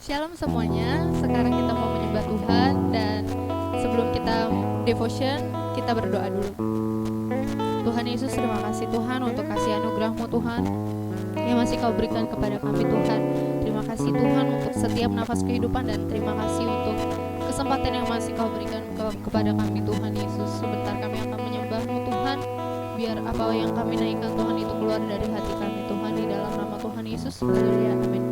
Shalom semuanya, sekarang kita mau menyembah Tuhan. Dan sebelum kita devotion, kita berdoa dulu. Tuhan Yesus, terima kasih Tuhan untuk kasih anugerah-Mu Tuhan yang masih Kau berikan kepada kami Tuhan. Terima kasih Tuhan untuk setiap nafas kehidupan, dan terima kasih untuk kesempatan yang masih Kau berikan kepada kami Tuhan Yesus. Sebentar kami akan menyembah-Mu Tuhan, biar apa yang kami naikkan Tuhan itu keluar dari hati kami Tuhan, di dalam nama Tuhan Yesus. Haleluya, amin.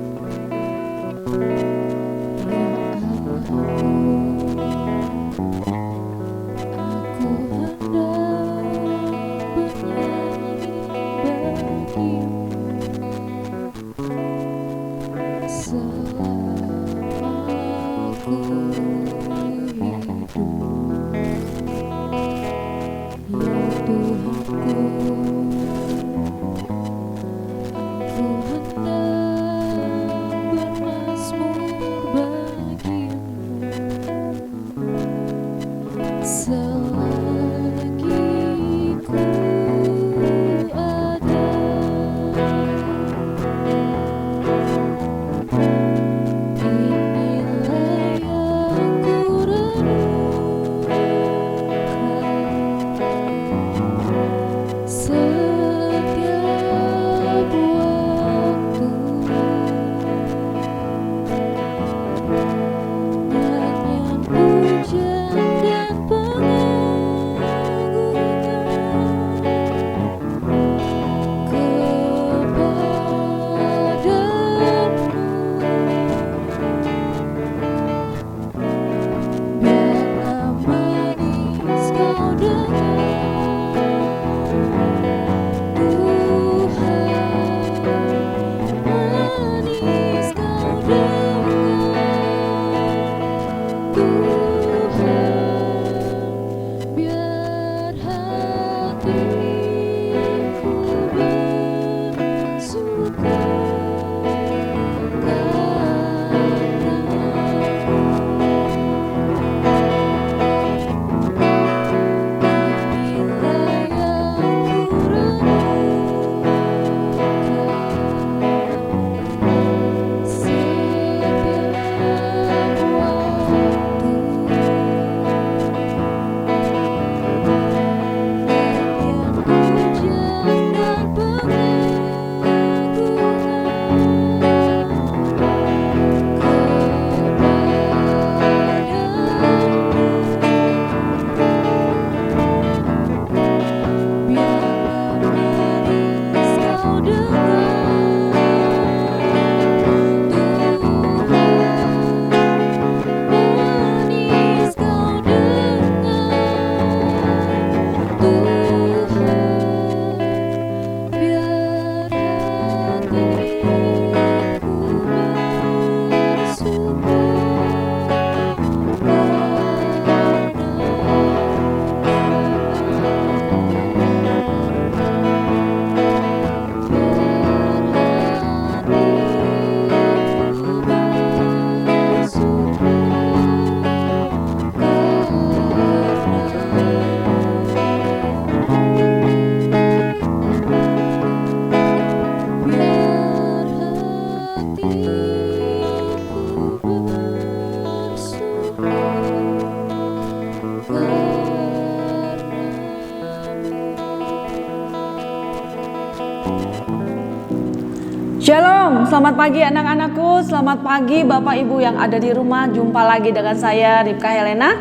Shalom, selamat pagi anak-anakku, selamat pagi Bapak Ibu yang ada di rumah. Jumpa lagi dengan saya Ripka Helena.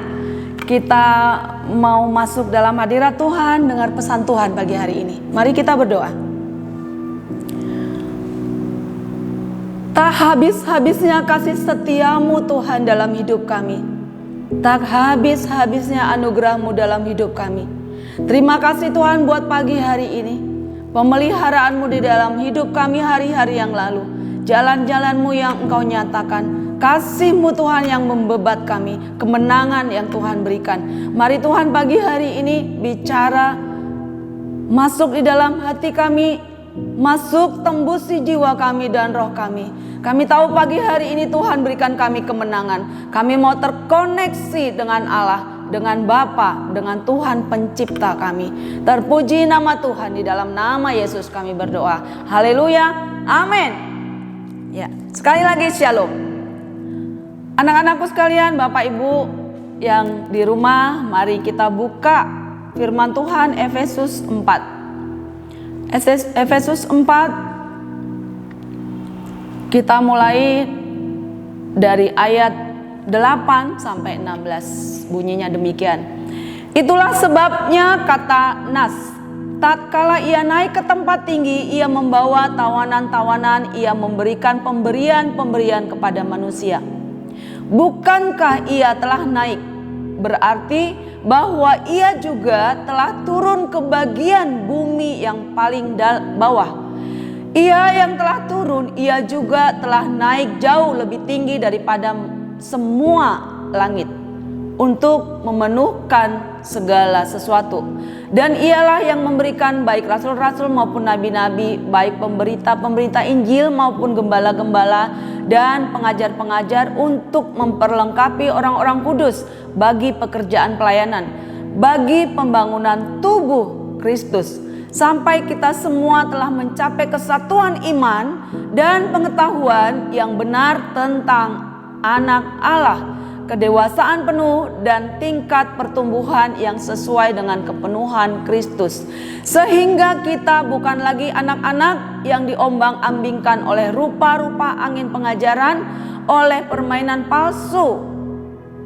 Kita mau masuk dalam hadirat Tuhan, dengar pesan Tuhan pagi hari ini. Mari kita berdoa. Tak habis-habisnya kasih setiamu Tuhan dalam hidup kami. Tak habis-habisnya anugerahmu dalam hidup kami. Terima kasih Tuhan buat pagi hari ini. Pemeliharaanmu di dalam hidup kami hari-hari yang lalu. Jalan-jalanmu yang Engkau nyatakan. Kasih-Mu Tuhan yang membebat kami. Kemenangan yang Tuhan berikan. Mari Tuhan pagi hari ini bicara. Masuk di dalam hati kami. Masuk tembusi jiwa kami dan roh kami. Kami tahu pagi hari ini Tuhan berikan kami kemenangan. Kami mau terkoneksi dengan Allah, dengan Bapa, dengan Tuhan pencipta kami. Terpuji nama Tuhan, di dalam nama Yesus kami berdoa. Haleluya, amin. Ya, sekali lagi shalom. Anak-anakku sekalian, Bapak Ibu yang di rumah, mari kita buka firman Tuhan Efesus 4. Efesus 4, kita mulai dari ayat 8 sampai 16. Bunyinya demikian. Itulah sebabnya kata Nas, tatkala ia naik ke tempat tinggi, ia membawa tawanan-tawanan, ia memberikan pemberian-pemberian kepada manusia. Bukankah ia telah naik? Berarti bahwa ia juga telah turun ke bagian bumi yang paling bawah. Ia yang telah turun, ia juga telah naik jauh lebih tinggi daripada semua langit untuk memenuhkan segala sesuatu. Dan ialah yang memberikan baik rasul-rasul maupun nabi-nabi, baik pemberita-pemberita Injil maupun gembala-gembala dan pengajar-pengajar, untuk memperlengkapi orang-orang kudus bagi pekerjaan pelayanan, bagi pembangunan tubuh Kristus, sampai kita semua telah mencapai kesatuan iman dan pengetahuan yang benar tentang Anak Allah, kedewasaan penuh dan tingkat pertumbuhan yang sesuai dengan kepenuhan Kristus, sehingga kita bukan lagi anak-anak yang diombang-ambingkan oleh rupa-rupa angin pengajaran, oleh permainan palsu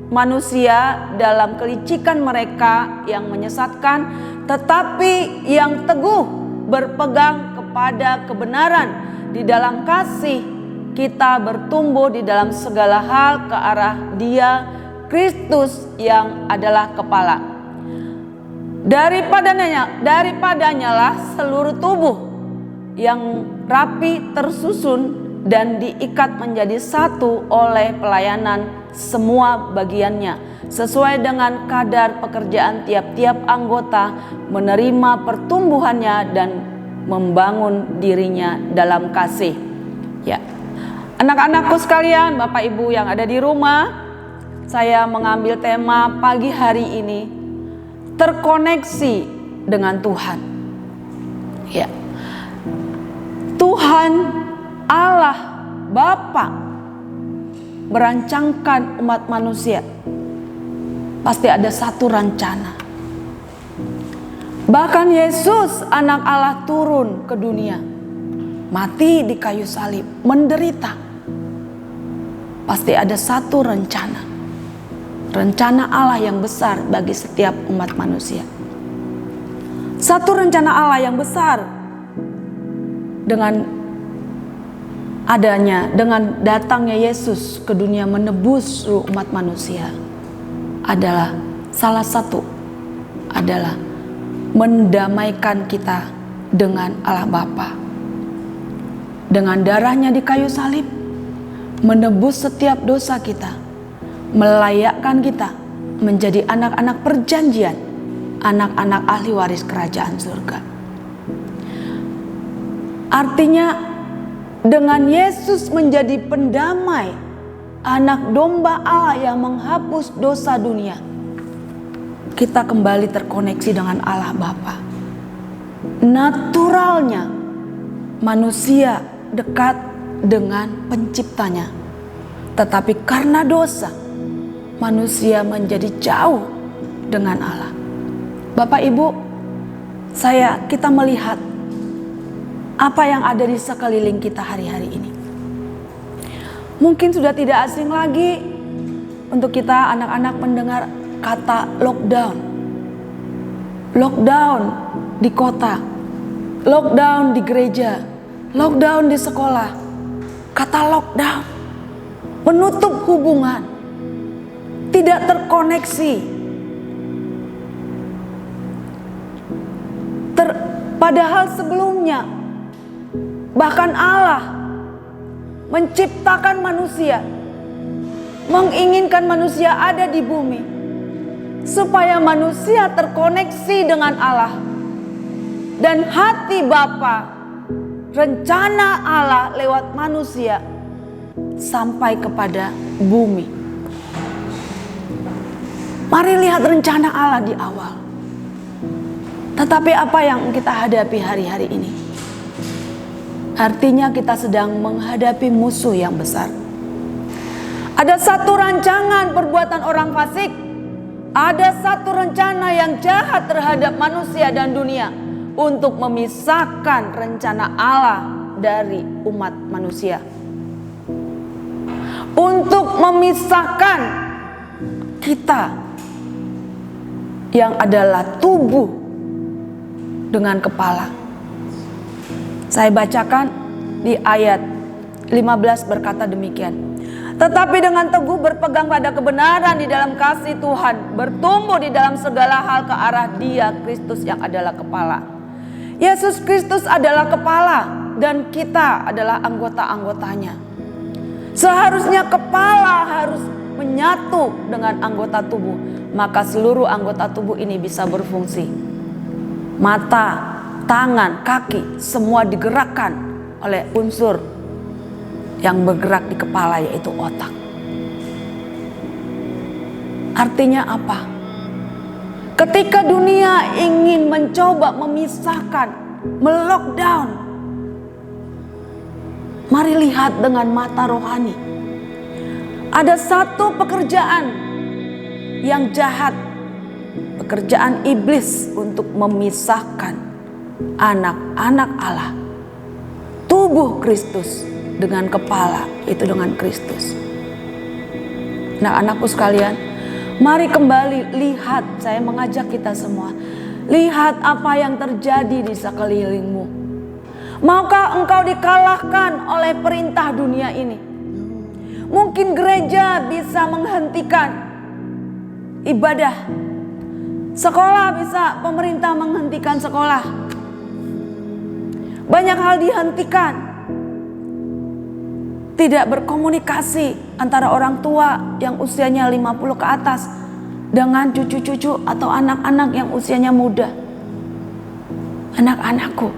manusia dalam kelicikan mereka yang menyesatkan, tetapi yang teguh berpegang kepada kebenaran di dalam kasih, kita bertumbuh di dalam segala hal ke arah Dia, Kristus yang adalah kepala. Daripadanya lah seluruh tubuh yang rapi tersusun dan diikat menjadi satu oleh pelayanan semua bagiannya, sesuai dengan kadar pekerjaan tiap-tiap anggota, menerima pertumbuhannya dan membangun dirinya dalam kasih. Ya. Anak-anakku sekalian, Bapak Ibu yang ada di rumah, saya mengambil tema pagi hari ini, terkoneksi dengan Tuhan. Ya. Tuhan Allah Bapa merancangkan umat manusia. Pasti ada satu rencana. Bahkan Yesus anak Allah turun ke dunia, mati di kayu salib, menderita. Pasti ada satu rencana. Rencana Allah yang besar bagi setiap umat manusia. Satu rencana Allah yang besar dengan datangnya Yesus ke dunia menebus seluruh umat manusia adalah salah satu adalah mendamaikan kita dengan Allah Bapa. Dengan darahnya di kayu salib, menebus setiap dosa kita, melayakkan kita menjadi anak-anak perjanjian, anak-anak ahli waris kerajaan surga. Artinya dengan Yesus menjadi pendamai, anak domba Allah yang menghapus dosa dunia, kita kembali terkoneksi dengan Allah Bapa. Naturalnya manusia dekat dengan penciptanya, tetapi karena dosa manusia menjadi jauh dengan Allah. Bapak Ibu, kita melihat apa yang ada di sekeliling kita hari-hari ini. Mungkin sudah tidak asing lagi untuk kita anak-anak mendengar kata lockdown. Lockdown di kota, lockdown di gereja, lockdown di sekolah. Kata lockdown, menutup hubungan, tidak terkoneksi. Padahal sebelumnya, bahkan Allah menciptakan manusia, menginginkan manusia ada di bumi, supaya manusia terkoneksi dengan Allah. Dan hati Bapa, rencana Allah lewat manusia sampai kepada bumi. Mari lihat rencana Allah di awal. Tetapi apa yang kita hadapi hari-hari ini? Artinya kita sedang menghadapi musuh yang besar. Ada satu rancangan perbuatan orang fasik. Ada satu rencana yang jahat terhadap manusia dan dunia untuk memisahkan rencana Allah dari umat manusia. Untuk memisahkan kita yang adalah tubuh dengan kepala. Saya bacakan di ayat 15 berkata demikian. Tetapi dengan teguh berpegang pada kebenaran di dalam kasih Tuhan, bertumbuh di dalam segala hal ke arah Dia Kristus yang adalah kepala. Yesus Kristus adalah kepala dan kita adalah anggota-anggotanya. Seharusnya kepala harus menyatu dengan anggota tubuh, maka seluruh anggota tubuh ini bisa berfungsi. Mata, tangan, kaki, semua digerakkan oleh unsur yang bergerak di kepala, yaitu otak. Artinya apa? Ketika dunia ingin mencoba memisahkan, melockdown, mari lihat dengan mata rohani. Ada satu pekerjaan yang jahat, pekerjaan iblis untuk memisahkan anak-anak Allah, tubuh Kristus dengan kepala, itu dengan Kristus. Nah, anakku sekalian, mari kembali lihat, saya mengajak kita semua, lihat apa yang terjadi di sekelilingmu. Maukah engkau dikalahkan oleh perintah dunia ini? Mungkin gereja bisa menghentikan ibadah, sekolah bisa pemerintah menghentikan sekolah, banyak hal dihentikan. Tidak berkomunikasi antara orang tua yang usianya 50 ke atas dengan cucu-cucu atau anak-anak yang usianya muda. Anak-anakku,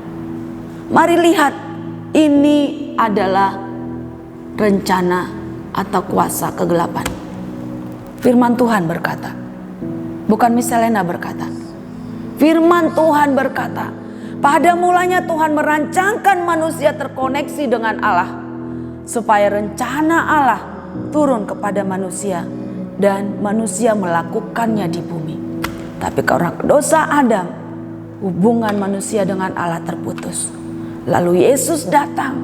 mari lihat, ini adalah rencana atau kuasa kegelapan. Firman Tuhan berkata, bukan Miss Selena berkata. Firman Tuhan berkata, pada mulanya Tuhan merancangkan manusia terkoneksi dengan Allah, supaya rencana Allah turun kepada manusia dan manusia melakukannya di bumi. Tapi karena dosa Adam, hubungan manusia dengan Allah terputus. Lalu Yesus datang,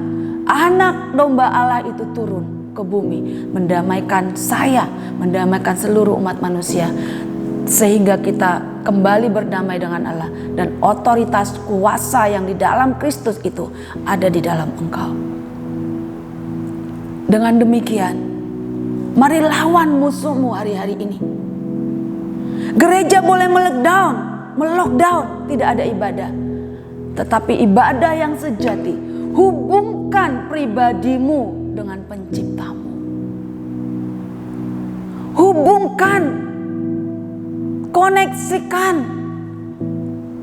anak domba Allah itu turun ke bumi, mendamaikan saya, mendamaikan seluruh umat manusia, sehingga kita kembali berdamai dengan Allah, dan otoritas kuasa yang di dalam Kristus itu ada di dalam engkau. Dengan demikian, mari lawan musuhmu hari-hari ini. Gereja boleh melockdown, tidak ada ibadah. Tetapi ibadah yang sejati, hubungkan pribadimu dengan penciptamu. Hubungkan, koneksikan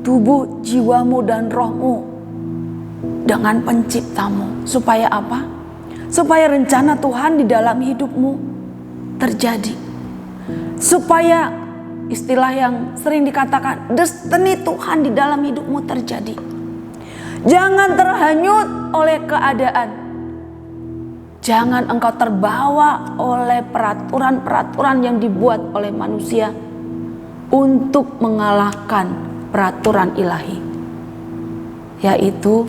tubuh, jiwamu dan rohmu dengan penciptamu. Supaya apa? Supaya rencana Tuhan di dalam hidupmu terjadi. Supaya istilah yang sering dikatakan destiny Tuhan di dalam hidupmu terjadi. Jangan terhanyut oleh keadaan. Jangan engkau terbawa oleh peraturan-peraturan yang dibuat oleh manusia untuk mengalahkan peraturan ilahi, yaitu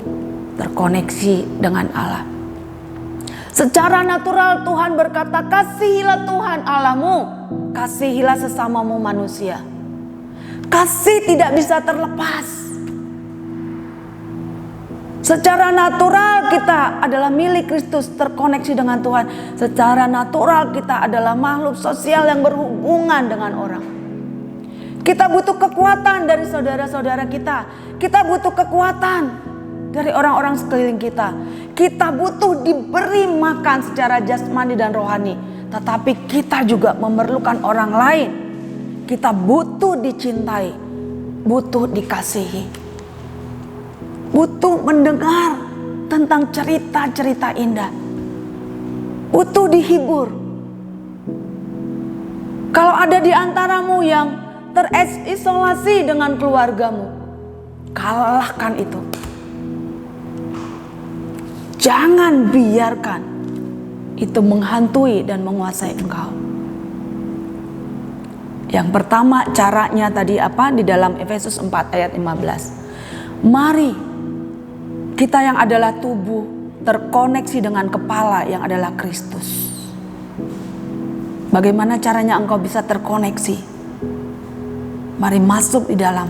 terkoneksi dengan Allah. Secara natural Tuhan berkata, kasihilah Tuhan Allahmu, kasihilah sesamamu manusia. Kasih tidak bisa terlepas. Secara natural kita adalah milik Kristus, terkoneksi dengan Tuhan. Secara natural kita adalah makhluk sosial yang berhubungan dengan orang. Kita butuh kekuatan dari saudara-saudara kita. Kita butuh kekuatan dari orang-orang sekeliling kita. Kita butuh diberi makan secara jasmani dan rohani. Tetapi kita juga memerlukan orang lain. Kita butuh dicintai, butuh dikasihi, butuh mendengar tentang cerita-cerita indah, butuh dihibur. Kalau ada di antaramu yang terisolasi dengan keluargamu, kalahkan itu. Jangan biarkan itu menghantui dan menguasai engkau. Yang pertama caranya tadi apa? Di dalam Efesus 4 ayat 15. Mari kita yang adalah tubuh terkoneksi dengan kepala yang adalah Kristus. Bagaimana caranya engkau bisa terkoneksi? Mari masuk di dalam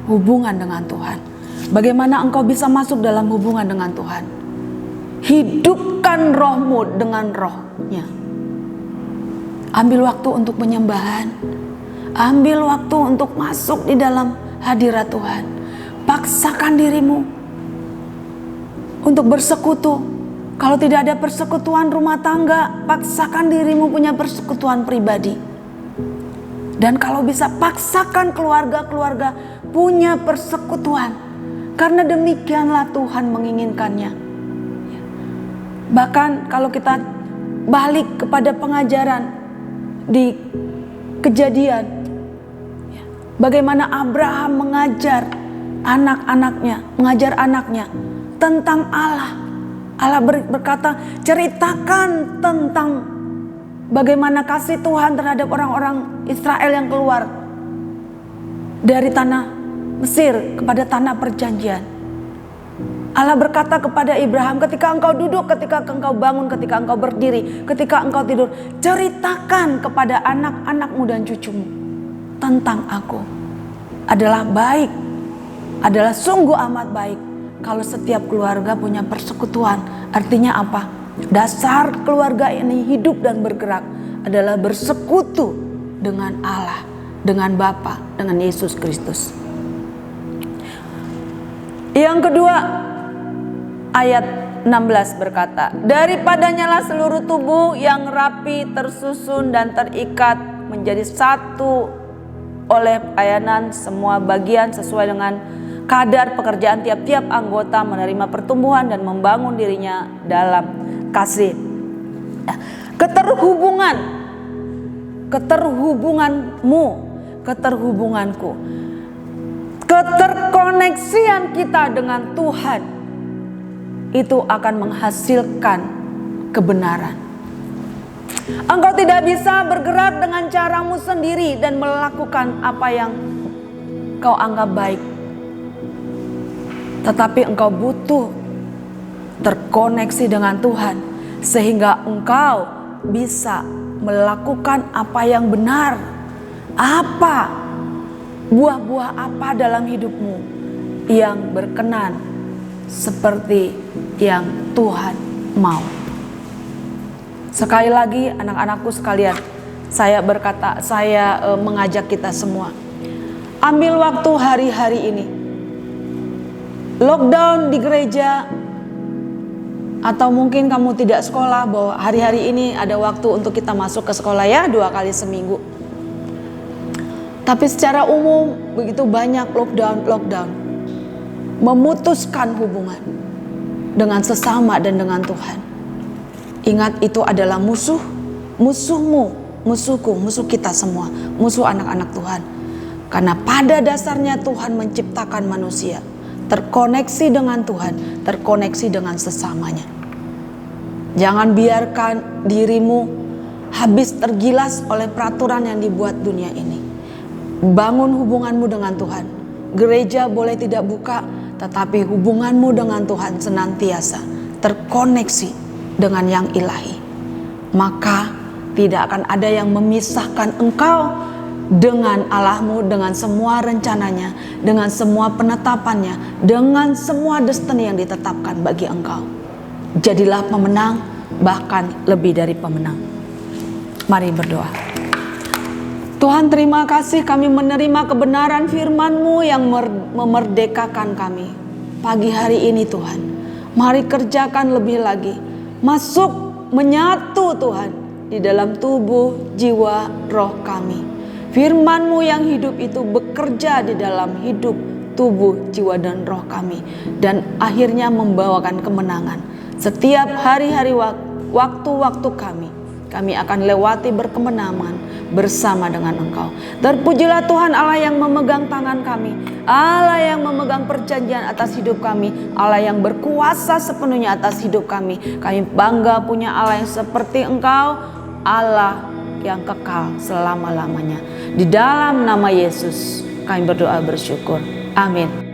hubungan dengan Tuhan. Bagaimana engkau bisa masuk dalam hubungan dengan Tuhan? Hidupkan rohmu dengan rohnya. Ambil waktu untuk penyembahan. Ambil waktu untuk masuk di dalam hadirat Tuhan. Paksakan dirimu untuk bersekutu. Kalau tidak ada persekutuan rumah tangga, paksakan dirimu punya persekutuan pribadi. Dan kalau bisa, paksakan keluarga-keluarga punya persekutuan. Karena demikianlah Tuhan menginginkannya. Bahkan kalau kita balik kepada pengajaran di Kejadian, bagaimana Abraham mengajar anaknya tentang Allah. Allah berkata, ceritakan tentang bagaimana kasih Tuhan terhadap orang-orang Israel yang keluar dari tanah Mesir kepada tanah perjanjian. Allah berkata kepada Abraham, ketika engkau duduk, ketika engkau bangun, ketika engkau berdiri, ketika engkau tidur, ceritakan kepada anak-anakmu dan cucumu tentang aku. Adalah baik, adalah sungguh amat baik kalau setiap keluarga punya persekutuan. Artinya apa? Dasar keluarga ini hidup dan bergerak adalah bersekutu dengan Allah, dengan Bapa, dengan Yesus Kristus. Yang kedua, ayat 16 berkata, daripadanya lah seluruh tubuh yang rapi, tersusun dan terikat menjadi satu oleh pelayanan semua bagian sesuai dengan kadar pekerjaan tiap-tiap anggota, menerima pertumbuhan dan membangun dirinya dalam kasih. Keterhubunganku, keterkoneksian kita dengan Tuhan itu akan menghasilkan kebenaran. Engkau tidak bisa bergerak dengan caramu sendiri dan melakukan apa yang kau anggap baik. Tetapi engkau butuh terkoneksi dengan Tuhan sehingga engkau bisa melakukan apa yang benar. Apa buah-buah apa dalam hidupmu yang berkenan seperti yang Tuhan mau. Sekali lagi anak-anakku sekalian, saya mengajak kita semua, ambil waktu hari-hari ini. Lockdown di gereja, atau mungkin kamu tidak sekolah, bahwa hari-hari ini ada waktu untuk kita masuk ke sekolah ya 2 kali seminggu. Tapi secara umum begitu banyak lockdown, memutuskan hubungan dengan sesama dan dengan Tuhan. Ingat, itu adalah musuhmu, musuhku, musuh kita semua, musuh anak-anak Tuhan. Karena pada dasarnya Tuhan menciptakan manusia terkoneksi dengan Tuhan, terkoneksi dengan sesamanya. Jangan biarkan dirimu habis tergilas oleh peraturan yang dibuat dunia ini. Bangun hubunganmu dengan Tuhan. Gereja boleh tidak buka, tetapi hubunganmu dengan Tuhan senantiasa terkoneksi dengan yang ilahi. Maka tidak akan ada yang memisahkan engkau dengan Allahmu, dengan semua rencananya, dengan semua penetapannya, dengan semua destiny yang ditetapkan bagi engkau. Jadilah pemenang, bahkan lebih dari pemenang. Mari berdoa. Tuhan, terima kasih kami menerima kebenaran firman-Mu yang memerdekakan kami pagi hari ini Tuhan. Mari kerjakan lebih lagi, masuk menyatu Tuhan di dalam tubuh, jiwa, roh kami. Firman-Mu yang hidup itu bekerja di dalam hidup, tubuh, jiwa, dan roh kami. Dan akhirnya membawakan kemenangan. Setiap hari-hari waktu-waktu kami akan lewati berkemenangan, bersama dengan Engkau. Terpujilah Tuhan Allah yang memegang tangan kami, Allah yang memegang perjanjian atas hidup kami, Allah yang berkuasa sepenuhnya atas hidup kami. Kami bangga punya Allah yang seperti Engkau, Allah yang kekal selama-lamanya. Di dalam nama Yesus kami berdoa bersyukur. Amin.